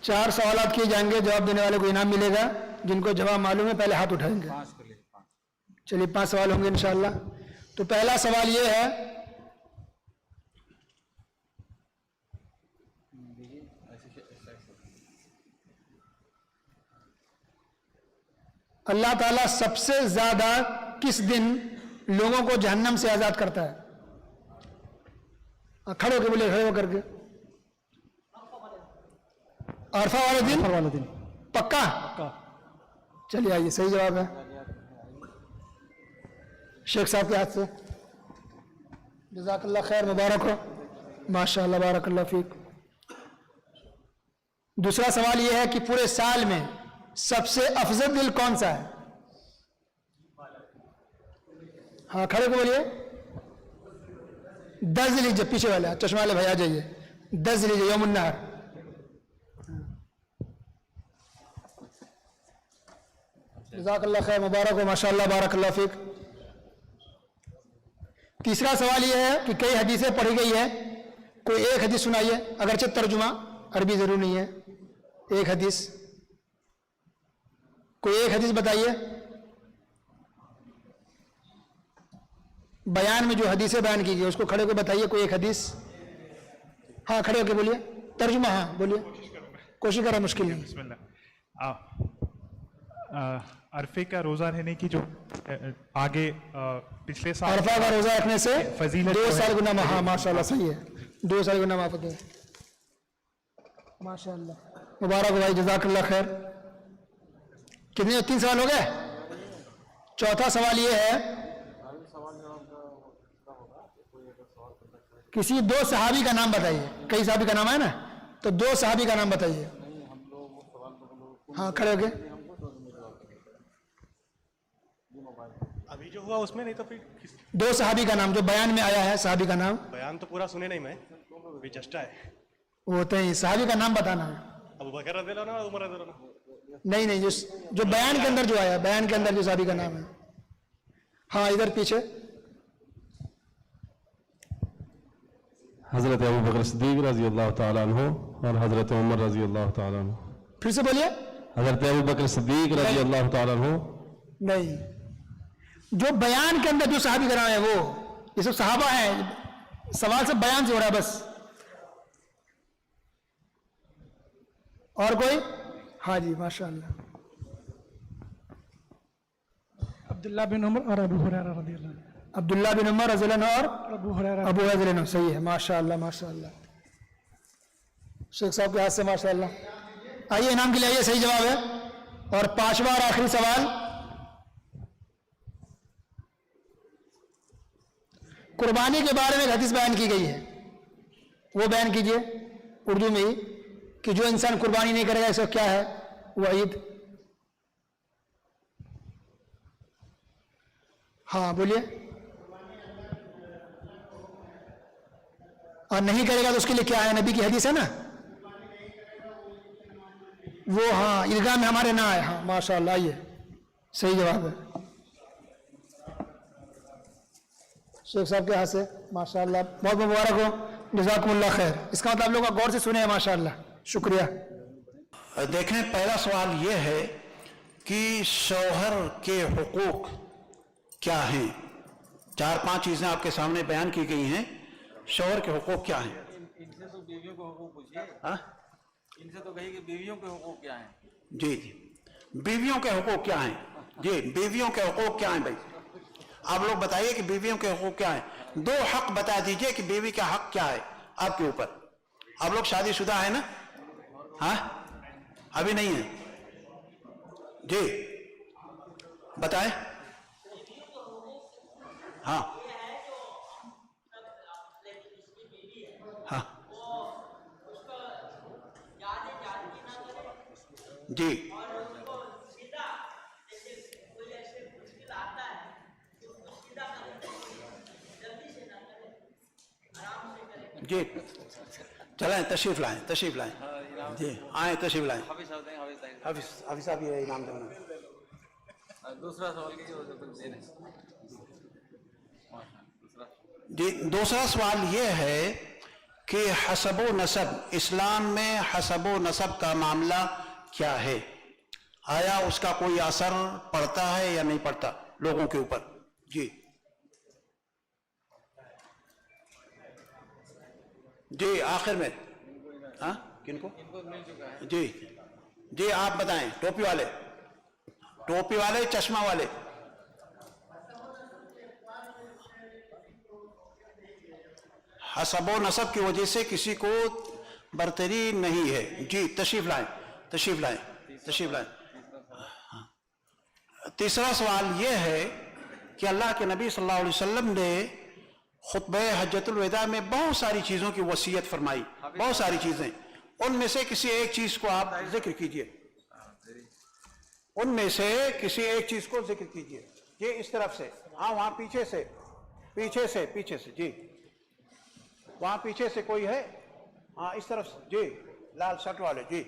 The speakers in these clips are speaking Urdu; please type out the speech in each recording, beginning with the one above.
4 سوالات کیے جائیں گے, جواب دینے والے کو انعام ملے گا. جن کو جواب معلوم ہے پہلے ہاتھ اٹھائیں گے. چلیے 5 سوال ہوں گے انشاءاللہ. تو پہلا سوال یہ ہے, اللہ تعالیٰ سب سے زیادہ کس دن لوگوں کو جہنم سے آزاد کرتا ہے؟ کھڑے ہو کے بولے, کھڑے ہو کر کے. عرفہ والے دن. پکا؟ چلیے آئیے, صحیح جواب ہے شیخ صاحب کے ہاتھ سے. جزاک اللہ خیر, مبارک ہو, ماشاء اللہ, بارک اللہ فیک. دوسرا سوال یہ ہے کہ پورے سال میں سب سے افضل دن کون سا ہے؟ ہاں کھڑے کو بولیے. 10 ذی الحجہ, پیچھے والے چشمہ والے بھائی آ جائیے. 10 ذی الحجہ یوم النحر. جزاک اللہ خیر, مبارک ہو, ماشاء اللہ, بارک اللہ فیک. تیسرا سوال یہ ہے کہ کئی حدیثیں پڑھی گئی ہے, کوئی ایک حدیث سنائیے, اگرچہ ترجمہ عربی ضرور نہیں ہے. ایک حدیث, کوئی ایک حدیث بتائیے. بیان میں جو حدیثیں بیان کی گئی اس کو کھڑے کو بتائیے, کوئی ایک حدیث. ہاں کھڑے ہو کے بولیے, ترجمہ. ہاں بولیے, کوشش کریں, مشکل نہیں. بسم اللہ. عرفے کا روزہ رہنے کی جو آگے پچھلے سال عرفہ کا روزہ رکھنے سے فضیلت 2 سال گنا. ہاں ماشاء اللہ, صحیح ہے, 2 سال گنا معاف ہوتے ہیں. ماشاء اللہ, مبارک ہو بھائی, جزاک اللہ خیر. کتنے, 3 سوال ہو گئے. چوتھا سوال یہ ہے, کسی 2 صحابی کا نام بتائیے. کئی صحابی کا نام ہے نا, تو 2 صحابی کا نام بتائیے. ہاں کھڑے ہو گئے. ابھی جو ہوا اس میں, نہیں تو پھر 2 صحابی کا نام جو بیان میں آیا ہے, صحابی کا نام. بیان تو پورا سنے نہیں میں, ابھی چشٹا ہے. وہ ہوتے ہیں, صحابی کا نام بتانا ہے. ابو بکر رضی اللہ عنہ, عمر رضی اللہ عنہ. نہیں, جو بیان کے اندر جو آیا, بیان کے اندر جو صحابی کا نام ہے. ہاں ادھر پیچھے. حضرت ابو بکر صدیق رضی اللہ تعالیٰ عنہ اور حضرت عمر رضی اللہ تعالیٰ عنہ. پھر سے بولیے. حضرت ابو بکر صدیق رضی اللہ تعالیٰ عنہ. نہیں, جو بیان کے اندر جو صحابی کا نام ہے وہ, یہ سب صحابہ ہیں. سوال سے بیان سے ہو رہا ہے بس. اور کوئی؟ ہاں جی, ماشاء اللہ. عبداللہ بن عمر اور ابو ہریرہ رضی اللہ عنہ. عبداللہ بن عمر رضی اللہ عنہ اور ابو ہریرہ. ابو ہریرہ رضی اللہ عنہ. صحیح ہے, ماشاء اللہ, ماشاء اللہ. شیخ صاحب کے ہاتھ سے ماشاء اللہ. آئیے انعام کے لیے آئیے, صحیح جواب ہے. اور 5واں اور آخری سوال, قربانی کے بارے میں ایک حدیث بیان کی گئی ہے, وہ بیان کیجئے اردو میں ہی, کہ جو انسان قربانی نہیں کرے گا اس کو کیا ہے وعید. ہاں بولیے. اور نہیں کرے گا تو اس کے لیے کیا ہے, نبی کی حدیث ہے نا وہ. ہاں عیدگاہ میں ہمارے نہ آئے. ہاں ماشاء اللہ, آئیے, صحیح جواب ہے شیخ صاحب کے ہاتھ سے, ماشاء اللہ, بہت مبارک ہو, جزاکم اللہ خیر. اس کا مطلب آپ لوگ غور سے سنے ہیں, ماشاء اللہ, شکریہ. دیکھیں, پہلا سوال یہ ہے کہ شوہر کے حقوق کیا ہیں. 4-5 چیزیں آپ کے سامنے بیان کی گئی ہیں. شوہر کے حقوق کیا ہیں؟ ان سے تو بیویوں کے حقوق پوچھیے. ان سے تو کہیے کہ بیویوں کے حقوق کیا ہیں. جی, بیویوں کے حقوق کیا ہیں. جی, بیویوں کے حقوق کیا ہیں بھائی؟ آپ لوگ بتائیے کہ بیویوں کے حقوق کیا ہیں. 2 حق بتا دیجئے کہ بیوی کا حق کیا ہے آپ کے اوپر. آپ لوگ شادی شدہ ہیں نا؟ ہاں, ابھی نہیں ہے. جی بتائیں. ہاں ہاں جی جی, چلائیں, تشریف لائیں, تشریف لائیں. جی آئیں, تشریف لائیں. حافظ صاحب یہ انعام دینا. دوسرا سوال کیجیے. جی, دوسرا سوال یہ ہے کہ حسب و نسب اسلام میں حسب و نسب کا معاملہ کیا ہے، آیا اس کا کوئی اثر پڑتا ہے یا نہیں پڑتا لوگوں کے اوپر؟ جی جی آخر میں ہاں کن کو جی جی آپ بتائیں، ٹوپی والے چشمہ والے. حسب و نسب کی وجہ سے کسی کو برتری نہیں ہے. جی تشریف لائیں. تیسرا سوال یہ ہے کہ اللہ کے نبی صلی اللہ علیہ وسلم نے خطبہ حجۃ الوداع میں بہت ساری چیزوں کی وصیت فرمائی، بہت ساری چیزیں، ان میں سے کسی ایک چیز کو آپ ذکر کیجئے. یہ اس طرف سے، ہاں وہاں پیچھے سے جی وہاں پیچھے سے کوئی ہے، ہاں اس طرف سے جی لال شرٹ والے جی.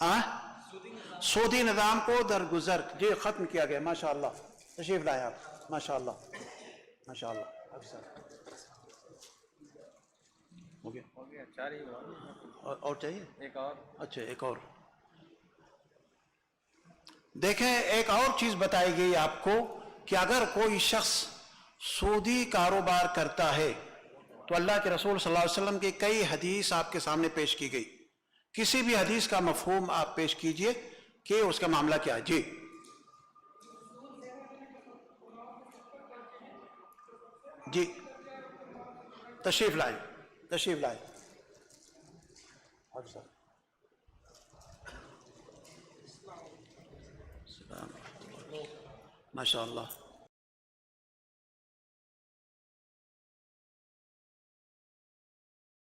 ہاں سودی نظام کو درگزر جی ختم کیا گیا. ماشاء اللہ تشریف لائے آپ. ماشاء اللہ ہو گیا 4 ہی ہوا. اور چاہیے ایک اور. اچھا ایک اور دیکھیں. ایک اور چیز بتائی گئی آپ کو کہ اگر کوئی شخص سودی کاروبار کرتا ہے تو اللہ کے رسول صلی اللہ علیہ وسلم کی کئی حدیث آپ کے سامنے پیش کی گئی. کسی بھی حدیث کا مفہوم آپ پیش کیجئے کہ اس کا معاملہ کیا ہے. جی تشریف لائیں. ماشاء اللہ.